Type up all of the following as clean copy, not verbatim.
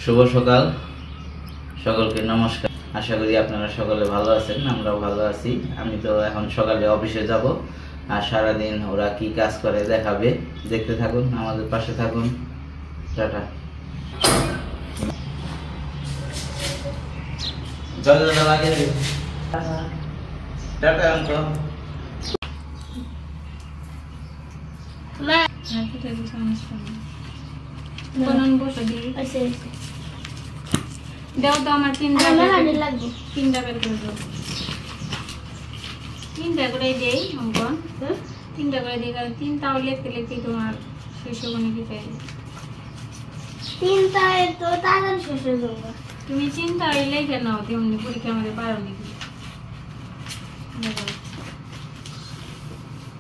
শুভ সকাল সকলকে নমস্কার। আশা করি আপনারা সকলে ভালো আছেন, আমরাও ভালো আছি। আমি তো এখন সকালে অফিসে যাব, আর সারাদিন ওরা কি কাজ করে দেখাবে। দেখতে থাকুন, আমাদের পাশে থাকুন। টাটা। জলটা লাগিয়ে দিন। টাটা অঙ্ক। দাও তো আমার তিনটা বের করে দাও। তিনটা করে দেই অঙ্কন, তিনটা করে দিই, কারণ তিনটাও লিখতে লিখতে তোমার শেষ হবে নাকি তাই। তিনটায় তো তাড়াতাড়ি শেষ হয়ে যাবে। তুমি চিন্তা লিখে নাও, তেমনি পরীক্ষা আমাদের পারো নাকি।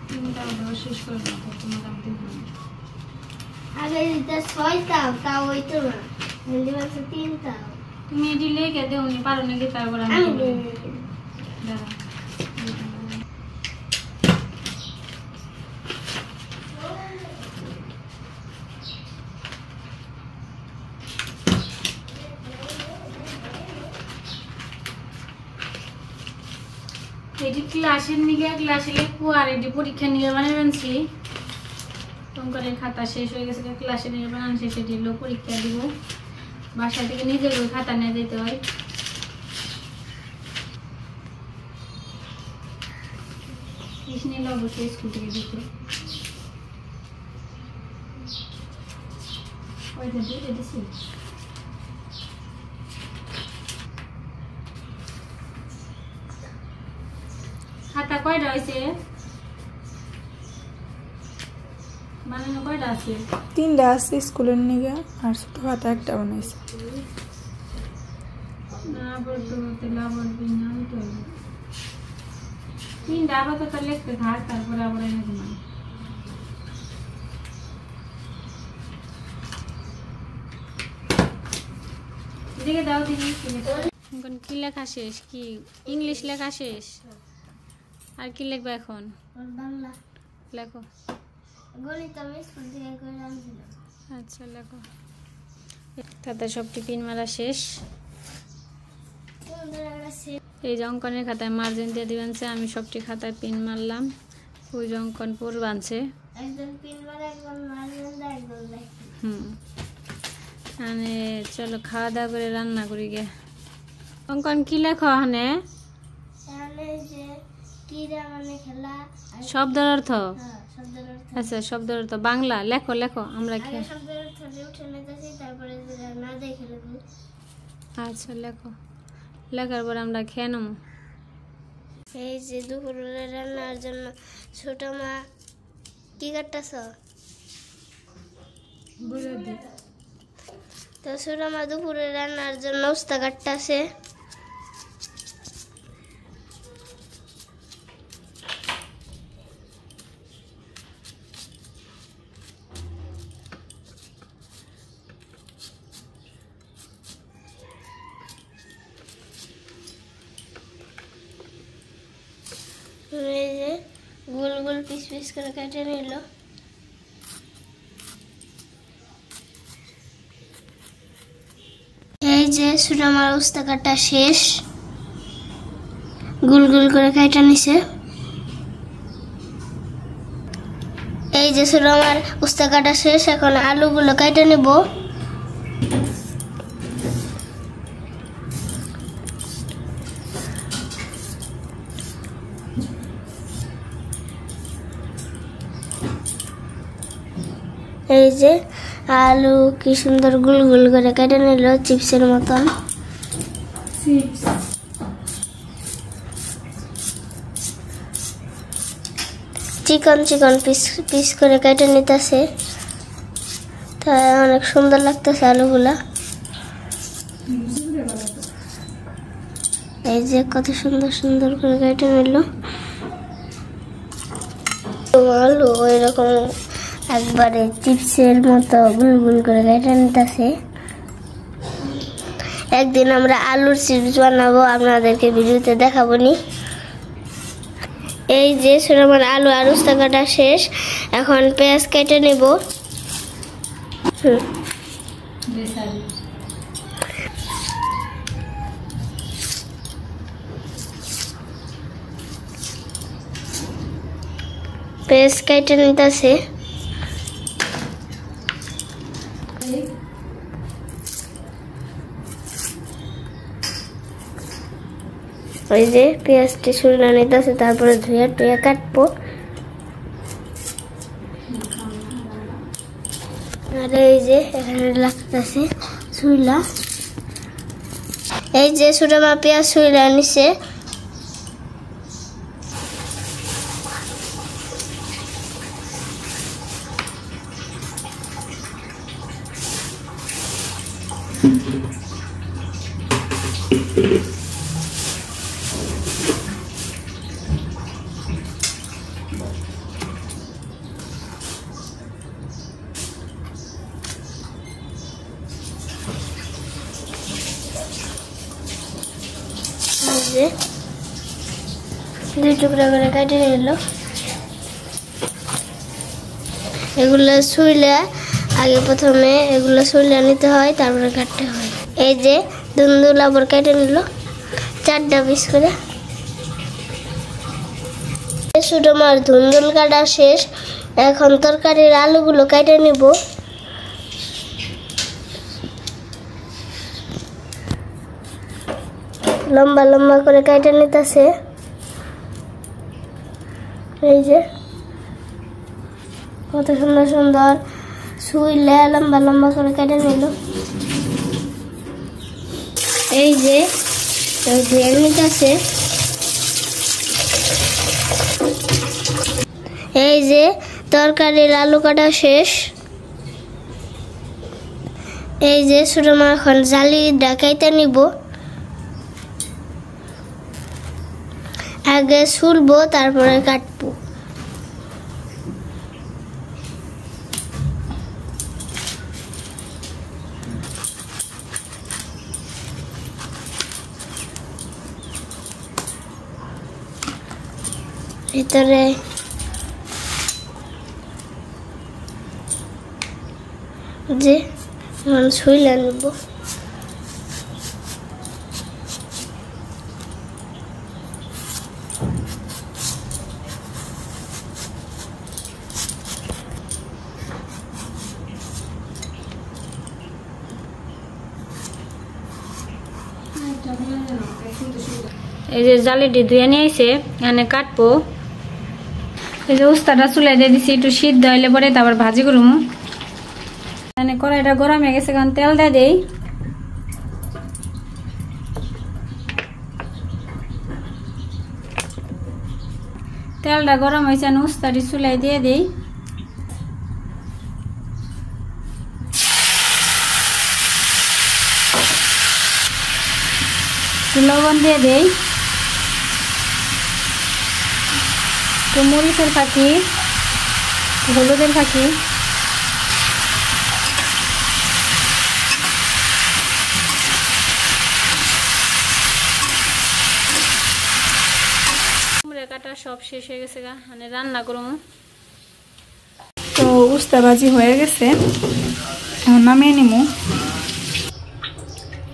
তিনটা শেষ করে নাও, তোমার দাম দিব আগে দিতে ছয়টা, তাও হইতো না। জলদি বলছে তিনটা। তুমি এটি লিখে দেও নি পারো নাকি, তারপর আমি দাঁড়া। এটি ক্লাসের নিয়ে ক্লাসে লিখবো, আর এটি পরীক্ষা নিয়ে বানাচ্ছি। অঙ্কনের খাতা শেষ হয়ে গেছে, ক্লাসে নিয়ে বানাচ্ছি, সেটি হলো পরীক্ষা দিব। বাসা থেকে নিজের ওই খাতা নিয়ে যেতে হয়। নিলে অবশ্যই স্কুল থেকে দিতে। খাতা কয়টা হয়েছে? বানানো কয়টা আছে? তিনটা আছে স্কুলের নিয়ে, আর ছোট খাতা একটা বানাইছে। তিনটা আপাতত লিখতে থাক, তারপরে আবার এনে ঘুমাই। দেখে দাও দিদি কি লেখা শেষ? কি ইংলিশ লেখা শেষ? আর কি লিখবে এখন? বাংলা লেখো। গণিত আমি স্কুল থেকে করে আনছিলাম। আচ্ছা লেখো। খাতা সব টিফিন মারা শেষ। এই যে অঙ্কনের খাতায় মার্জিন দিয়ে দিবেন, আমি সবটি খাতায় পিন মারলাম। ওই যে অঙ্কন পুর বানছে, একজন পিন মারে, একজন মার্জিন দেয়, একজন দেয়। মানে চলো খাওয়া দাওয়া করে রান্না করি গে। অঙ্কন কি লেখো ওখানে? যে কিরা মানে খেলা, শব্দের অর্থ। শব্দের অর্থ। আচ্ছা শব্দের অর্থ বাংলা লেখো লেখো, আমরা আগে শব্দের অর্থ উঠে নিতেছি, তারপরে না দেখে লিখবো। আচ্ছা লেখো, লেখার পর আমরা খেয়ে নেব। এই যে দুপুরে রান্নার জন্য ছোট মা কি কাটতেছ? তো ছোট মা দুপুরে রান্নার জন্য উস্তা কাটতেছে। এই যে গোল গোল পিস পিস করে কেটে নিল। এই যে ছোট আমার উস্তা কাটা শেষ, গোল গোল করে কেটে নিছে। এই যে ছোট আমার উস্তা কাটা শেষ, এখন আলুগুলো কেটে নিব। এই যে আলু কি সুন্দর গুল গুল করে কেটে নিল, চিপসের মতন। চিকন চিকন পিস পিস করে কেটে নিতেছে, তাই অনেক সুন্দর লাগতেছে আলুগুলা। এই যে কত সুন্দর সুন্দর করে কেটে নিল আলু, ওইরকম একবারে চিপসের মতো গুল গুল করে কেটে নিতেছে। একদিন আমরা আলুর চিপস বানাবো, আপনাদেরকে ভিডিওতে দেখাবো নি। এই যে আমার আলু আর উস্তা কাটা শেষ, এখন পেঁয়াজ কেটে নেব। পেঁয়াজ কেটে নিতেছে। ওই যে পেঁয়াজটি ছুলে নিতেছে, তারপরে ধুয়ে টুয়ে কাটবো। আর এই যে এখানে লাগতেছে ছুইলা, এই যে ছোট মা পেঁয়াজ ছুইলা নিছে। দুই টুকরা করে কেটে নিল। এগুলো ছুইলে আগে প্রথমে এগুলো ছুইলে নিতে হয়, তারপরে কাটতে হয়। এই যে দুন্দুল আবার কেটে নিল 4টা পিস করে। ছোট মাছ ধুন্দুল কাটা শেষ, এখন তরকারির আলুগুলো কেটে নিব। লম্বা লম্বা করে কেটে নিতেছে। এই যে কত সুন্দর সুন্দর ছুইলে লম্বা লম্বা করে কেটে নিল। এই যে ধুয়ে নিতেছে। এই যে তরকারির আলু কাটা শেষ। এই যে ছোট মা এখন জালি ডাকাইতে নিব। আগে ছুলবো, তারপরে কাটবো। ভিতরে যে ছুইলা নিব। এই যে জালিটি ধুয়ে নিয়ে এসে এখানে কাটবো। এই যে উস্তাটা চুলাই দিয়ে দিছি, একটু সিদ্ধ হইলে পরে তারপর ভাজি করুম। এখানে কড়াইটা গরম হয়ে গেছে, কারণ তেল দিয়ে দেই। তেলটা গরম হয়েছে, উস্তাটি চুলাই দিয়ে দেই। লবণ দিয়ে দেই, তো মরিচের ফাঁকি, হলুদের ফাঁকি, কুমড়া কাটা সব শেষ হয়ে গেছে গা, মানে রান্না করুম। তো উস্তা ভাজি হয়ে গেছে, এখন নামিয়ে নিব।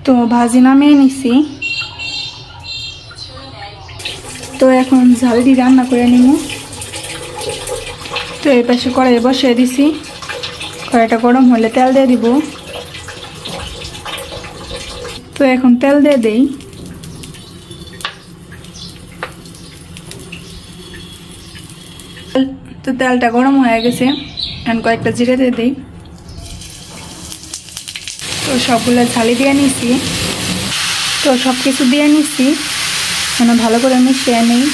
তো ভাজি নামিয়ে নিছি, তো এখন ঝাল দিয়ে রান্না করে নিব। তো এই পাশে কড়াই বসিয়ে দিছি, কড়াইটা গরম হলে তেল দিয়ে দিব। তো এখন তেল দিয়ে দেই। তো তেলটা গরম হয়ে গেছে, এখন কয়েকটা জিরে দিয়ে দিই। তো সবগুলো ঝালি দিয়ে নিছি, তো সব কিছু দিয়ে নিছি, মানে ভালো করে মিশিয়ে নিই।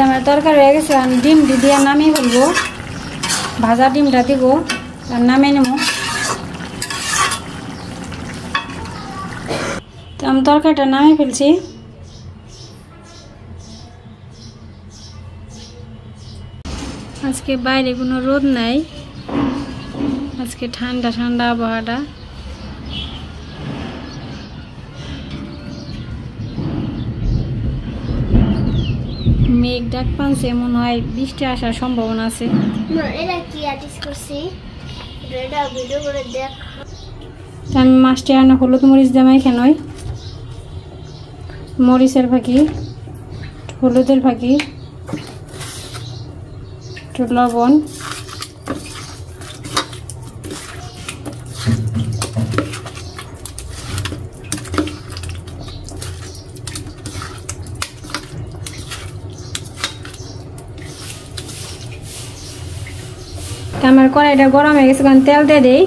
আমার তরকারি হয়ে গেছে, ডিম দিয়ে নামিয়ে ফেলবো। ভাজা ডিমটা দিব আর নামিয়ে নেব। তো আমি তরকারিটা নামিয়ে ফেলছি। আজকে বাইরে কোনো রোদ নাই, আজকে ঠান্ডা ঠান্ডা আবহাওয়াটা। মেঘ ডাক পানছে, মনে হয় বৃষ্টি আসার সম্ভাবনা আছে। এটা কি আর্টিস্ট করছি, এটা ভিডিও করে দেখ। আমি মাছটি আনা হলুদ মরিচ দিয়ে মাইখা নই, মরিচের ফাঁকি, হলুদের ফাঁকি, একটু লবণ, আমার কড়াইটা গরম হয়ে গেছে, কারণ তেল দিয়ে দেই।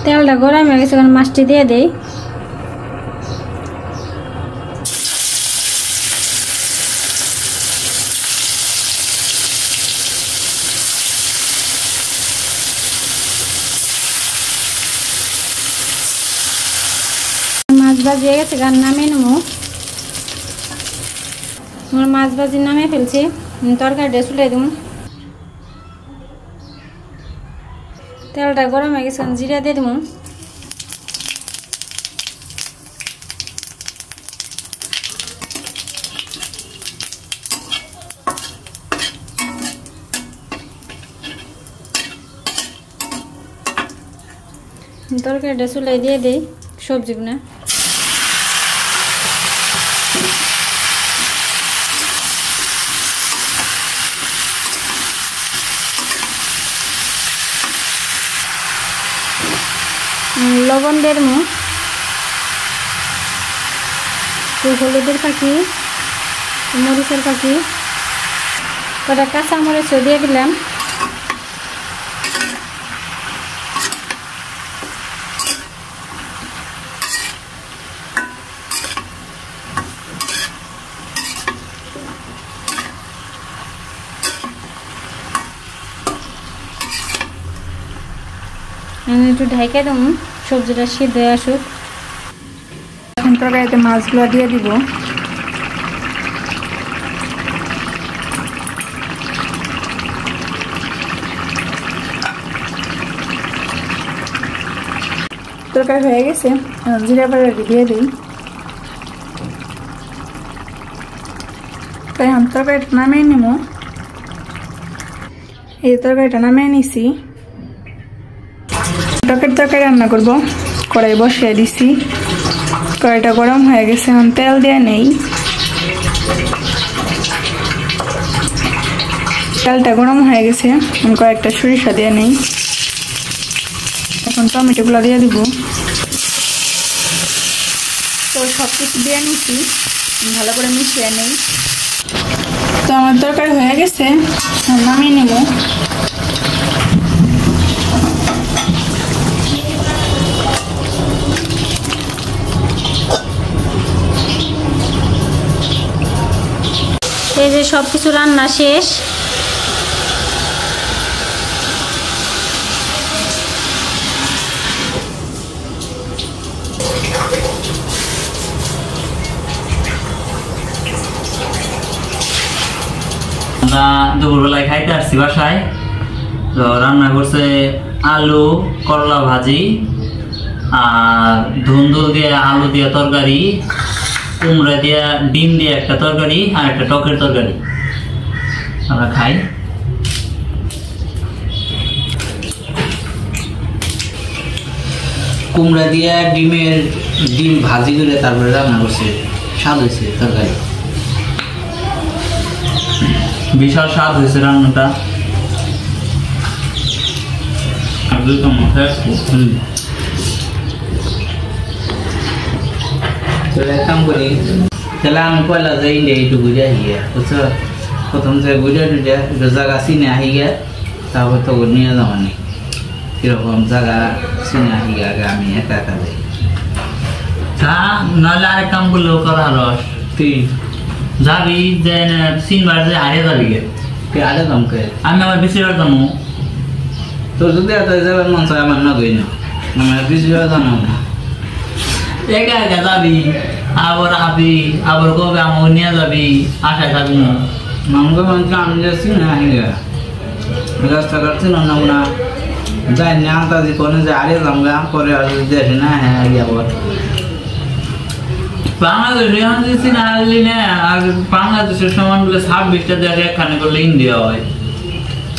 তেলটা গরম হয়ে গেছে, কারণ মাছটি দিয়ে দেই। মাছ ভাজিয়ে গেছে, গান নামিয়ে নেবো। আমার মাছ ভাজি নামিয়ে ফেলছি, তরকারিটা চুলে দেবো। তেলটা গরম হয়ে গেছে, জিরা দিয়ে দেবো। তরকারিটা চুলাই দিয়ে দিই সবজিগুলো। লবণ দিয়ে দেবো, হলুদের ফাঁকি, মরিচের ফাঁকি, কটা কাঁচা মরিচও দিয়ে দিলাম। একটু ঢাইকে দেবো, সবজিটা সিদ্ধ হয়ে আসুক। এখন তরকারিতে মাছগুলো দিয়ে দিব। তরকারি হয়ে গেছে, জিরা বাটা দিয়ে দিই। তাই আমি তরকারিটা নামিয়ে নেব। এই তরকারিটা নামিয়ে নিছি। তরকারি রান্না করব, কড়াই বসিয়ে দিছি। কড়াইটা গরম হয়ে গেছে, এখন তেল দিয়ে নেই। তেলটা গরম হয়ে গেছে, কয়েকটা সরিষা দিয়ে নেই। এখন টমেটোগুলো দিয়ে দিব। তো সব কিছু দিয়ে নিচ্ছি, ভালো করে মিশিয়ে নেই। তো আমার তরকারি হয়ে গেছে, নামিয়ে নেব। এই যে সব কিছু রান্না শেষ। আমরা দুপুরবেলায় খাইতে আসছি বাসায়। তো রান্না করছে আলু করলা ভাজি, আর ধুন্দুল দিয়ে আলু দিয়ে তরকারি, কুমড়া দিয়ে ডিম দিয়ে একটা তরকারি, আর একটা টকের তরকারি। আমরা খাই। কুমড়া দিয়ে ডিম ভাজি করে তারপরে রান্না করছে, স্বাদ হয়েছে তরকারি, বিশাল স্বাদ হয়েছে রান্নাটা। এক কাম করি, তাহলে আমি পয়লা যাই ইন্ডিয়া একটু ঘুরে আহি গিয়া, বুঝছো? প্রথম যে ঘুরে টুরে একটু জায়গা চিনে আহি গিয়া, তারপর তো নিয়ে যাবানি কিরকম জায়গা চিনে আহি গিয়া। আগে আমি একা একা যাই। নাহলে আরেক কাম করলেও করা রস, তুই যাবি যে সিনবার যে হারিয়ে যাবি গে, তুই হারিয়ে যাম কে? আমি আমার বেশিরভাগ যাবো। তোর যদি এত যাবার মন চায় আমার না গই না, আমার বেশিরভাগ জানো না। একা একা যাবি, আবার আবি, আবার কবে আমাকে নিয়ে যাবি, আশায় থাকবি না। আমাকে মনে আমি যাচ্ছি না আহি গে, রাস্তাঘাট ছিল না না যাই না, আন্তাজি কোনো যে হারিয়ে যাম গা, পরে আর দেখি না হ্যাঁ আবার বাংলাদেশে আনতেছি না আসলি না, আর বাংলাদেশের সমানগুলো 26টা দেশ একখানে করলে ইন্ডিয়া হয়,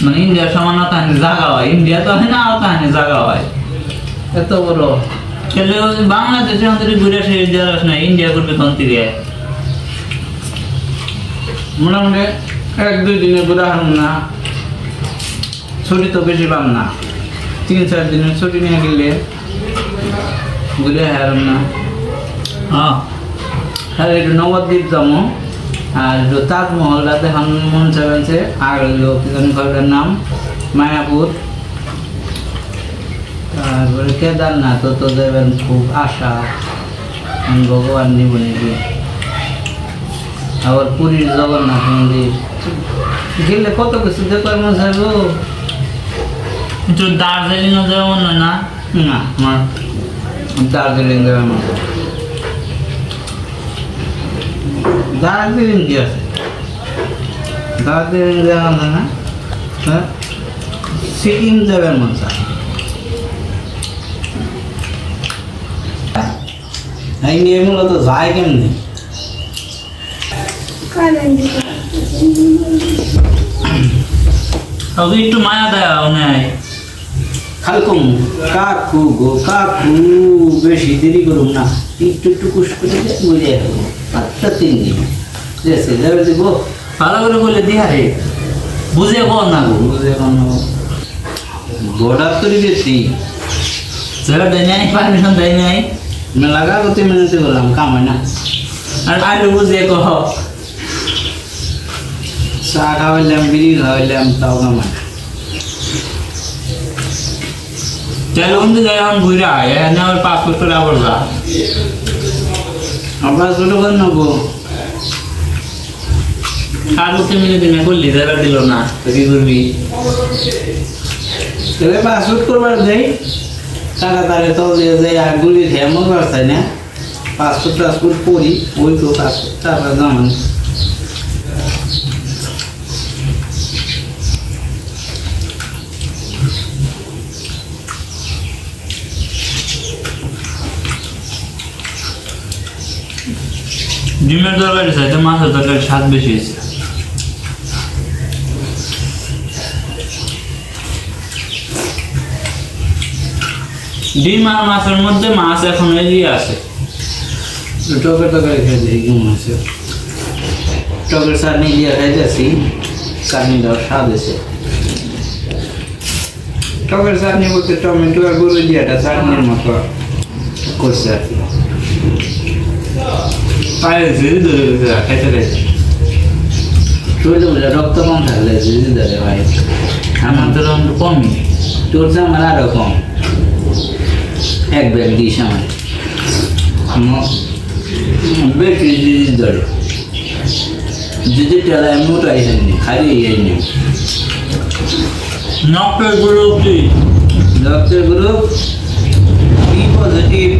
মানে ইন্ডিয়ার সমান তাহলে জায়গা হয়, ইন্ডিয়া তো হয় না তাহলে জায়গা হয় এত বড়। তাহলে বাংলাদেশের আমাদের ঘুরে শেষ দেওয়ার না, ইন্ডিয়া করবে তখন থেকে মোটামুটি 1-2 দিনে ঘুরে হারুন না, ছুটি তো বেশি পাম না, 3-4 দিনের ছুটি নিয়ে গেলে ঘুরে হারুন না। হ্যাঁ একটু নবদ্বীপ যাবো, আর তাজমহলটা দেখান মন চাইছে, আর কি জানি ঘরটার নাম মায়াপুর, তারপরে কেদারনাথ তো দেবেন খুব আশা, ভগবান নিব নাকি, আবার পুরীর জগন্নাথ মন্দির গেলে কত কিছু দেখার মনে চাইব। একটু দার্জিলিংও যাওয়া মনে হয় না? না আমার দার্জিলিং যাওয়ার মনে, দার্জিলিং কি আছে, দার্জিলিং যাওয়া মনে না, হ্যাঁ সিকিম যাবার মন চায়। ইন্ডিয়া মূলত যায় কেমনি, একটু মায়া দেয় নাই খালকম কাকু গো কাকু, বেশি দেরি করুম না, একটু একটু কুস করে বুঝে আচ্ছা 3 দিন যাবে দিব ভালো করে বলে দিহারে বুঝে কর না গো, বুঝে কর না গোটা তৈরি দিয়েছি সেটা দেয় নাই, পারমিশন দেয় নাই, লাগা করতে মেনেতে বললাম কাম হয় না, আর আরে বুঝে কহ চা খাওয়াইলাম বিড়ি খাওয়াইলাম তাও কাম হয় না। চলো অন্য জায়গায় এখন ঘুরে আয়, এখানে আমার পাসপোর্ট করে আবার যা, আমার ছোটো করে নেবো, আর উঠে মিলে দিনে করলি যারা দিল না কি করবি, তবে পাসপোর্ট করবার যাই টাকা তারে তো যাই আর গুলি খেয়ে মন চাই না, পাসপোর্ট টাসপোর্ট করি ওই তো পাসপোর্ট তারপর জামান। ডিমের তরকারি চাইতে মাছের তরকারি স্বাদ বেশি হয়েছে। ডিম আর মাছের মধ্যে মাছ এখন এগিয়ে আছে, টকের তরকারি খাইতে কেমন আছে, টকের চাটনি দিয়ে খাইতেছি, চাটনিটাও স্বাদ আছে, টকের চাটনি বলতে টমেটো আর গরু দিয়ে একটা চাটনির মতো করছে আর কি, রক্ত কম থাকলে ভাই, আমার তো রক্ত কমই, তোর আমার আরো কম, 1 ব্যাগ দিস আমার বেশি জিনিস ধরে যদি টেলায় মোটাই হয়নি খালি হয়নি। রক্তের গ্রুপ কি? রক্তের গ্রুপ বি পজিটিভ।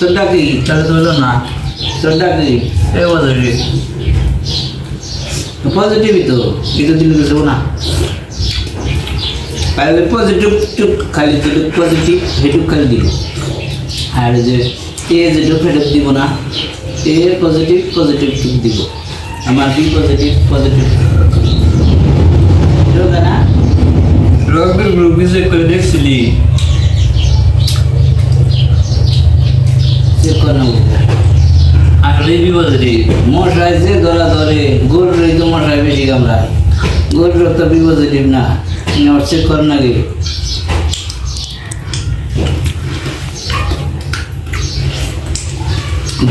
তোরটা কি? তাহলে তো হলো না, তোরটা কি? এ পজিটিভ, পজিটিভই তো, এটা দিলে তো না, তাহলে পজিটিভ টুক খালি দিল, পজিটিভ হেটুক খালি দিব, আর যে এ যেটুক হেটুক দিব না, এ পজিটিভ পজিটিভ টুক দিব, আমার বি পজিটিভ পজিটিভ না। রক্তের গ্রুপ চেক করে দেখছিলি? চেক করা আসলে বি পজিটিভ। মশাই যে ধরা ধরে গরুর তো মশাই বেশি কামড়ায়, গরুর রক্ত বি পজিটিভ না, চেক কর না গে।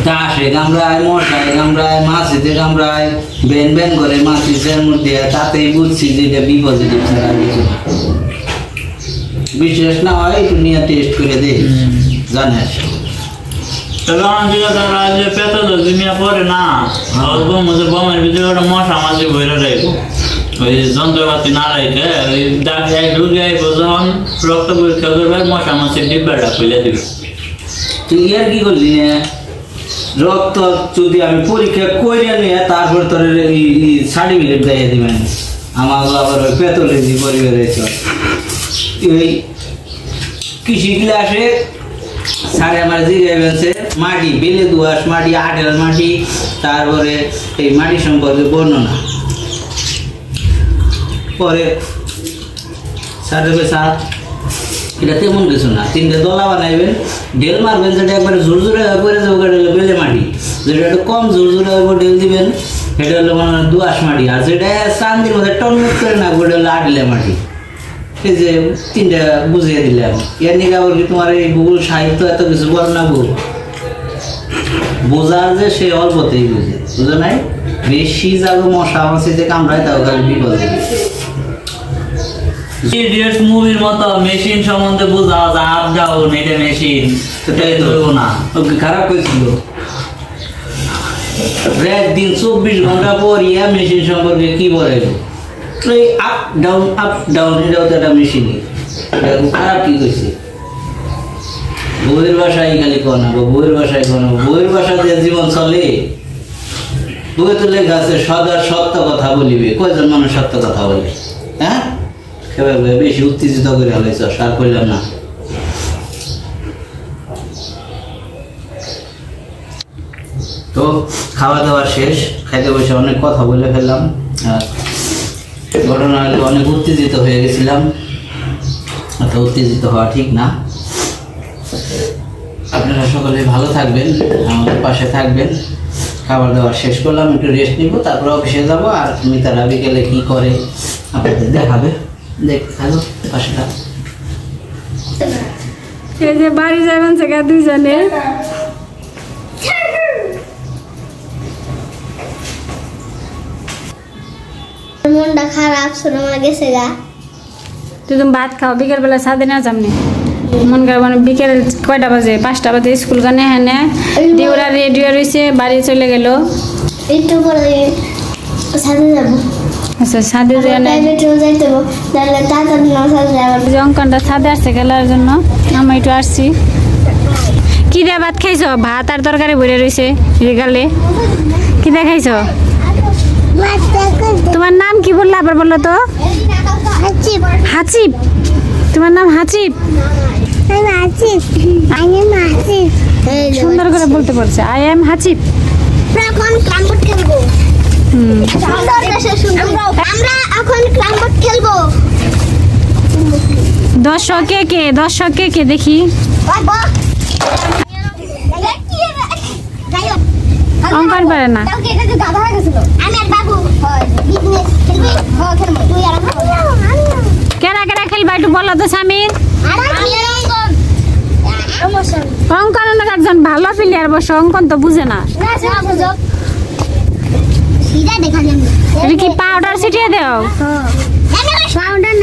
দাসে কামড়ায়, মশায় কামড়ায়, মাছিতে কামড়ায়, বেন বেন করে মাছির মধ্যে, তাতেই বুঝছি যে এটা বি পজিটিভ ছাড়া কিছু না। বিশেষ না হয় একটু নিয়ে টেস্ট করে দে, জানিস পরে না বমের ভিতরে ওটা মশা মাছি ভরে রাখবো, ওই যন্ত্রপাতি না রাখে ওই ডাক্তার ঢুকে আইব, যখন রক্ত পরীক্ষা করবে মশা মাছির ডিব্বাটা খুলে দিবে। তুই আর কি করলি না, রক্ত যদি আমি পরীক্ষা করে নিয়ে তারপর তোর সার্টিফিকেট দিয়ে দিবেন, আমার আবার ওই প্যাথোলজি পরিবারে এই কৃষি ক্লাসে স্যারে আমার জিজ্ঞাসা করছে মাটি বেলে দোআঁশ মাটি আটেল মাটি তারপরে এই মাটি সম্পর্কে বর্ণনা পরে স্যারে স্যার এটা তেমন কিছু না 3টে দলা বানাইবেন ঢেল মারবেন যেটা একবারে ঝুরঝুরে হয়ে পড়ে যাবে ওটা হলো বেলে মাটি যেটা একটু কম ঝুরঝুরে হয়ে ঢেল দিবেন এটা হলো মানে দোআঁশ মাটি আর যেটা চান্দির মধ্যে টনমুট করে না ওটা হলো আটলে মাটি এই যে 3টা বুঝিয়ে দিলাম এর নিয়ে আবার কি তোমার এই ভূগোল সাহিত্য এত কিছু বল না গো বোঝার যে সে অল্পতেই বুঝে বুঝো নাই বেশি যাবো মশা মাছিতে কামড়ায় তাও খালি বিপদ ইডিয়টস মুভির মতো মেশিন সম্বন্ধে বোঝা যায় আপ ডাউন এটা মেশিন সেটাই ধরবো না ওকে খারাপ করেছিল রাত দিন 24 ঘন্টা পর ইয়া মেশিন সম্পর্কে কি বলে এই আপ ডাউন এটাও তো একটা মেশিনই খারাপ কি কইছে বইয়ের ভাষায় খালি কো না বইয়ের ভাষায় কো না বইয়ের ভাষা যে জীবন চলে বই তো লেখা আছে সদা সত্য কথা বলিবে কয়জন মানুষ সত্য কথা বলে হ্যাঁ বেশি উত্তেজিত করে হয়েছ সার করলাম না তো খাওয়া দাওয়া শেষ খাইতে বসে অনেক কথা বলে ফেললাম ঘটনা হলে অনেক উত্তেজিত হয়ে গেছিলাম এত উত্তেজিত হওয়া ঠিক না আপনারা সকলে ভালো থাকবেন আমাদের পাশে থাকবেন খাবার দাবার শেষ করলাম একটু রেস্ট নিব তারপর অফিসে যাব আর মিতারা বিকেলে কি করে আপনাদের দেখাবে দেখ হ্যালো পাশে থাক এই যে বাড়ি যাবেন সেটা দুইজনে মনটা খারাপ শোনা গেছে গা তুমি ভাত খাও বিকেল বেলা সাথে না সামনে মন করে মানে বিকেল কয়টা বাজে 5টা বাজে স্কুল গানে হ্যাঁ দিওরা রেডিও রয়েছে বাড়ি চলে গেল একটু পরে সাথে যাবো আচ্ছা সাথে যাইতে তাহলে তাড়াতাড়ি না সাথে যাবো যে অঙ্কনটা সাথে আসছে খেলার জন্য আমি একটু আসছি কি দিয়ে ভাত খাইছ ভাত আর তরকারি ভরে রয়েছে রেগালে কি দিয়ে খাইছ তোমার নাম কি বললো আবার বললো তো হাসিব তোমার নাম হাসিব সুন্দর করে বলতে পারছে আই এম হাসিব দর্শকে কে দেখি অঙ্কন পারে না কেরা কেরা খেলবা একটু বলো তো সামির অঙ্কন একজন ভালো প্লেয়ার বসে অঙ্কন তো বুঝে না এটা কি পাউডার ছিটিয়ে দাও পাউডার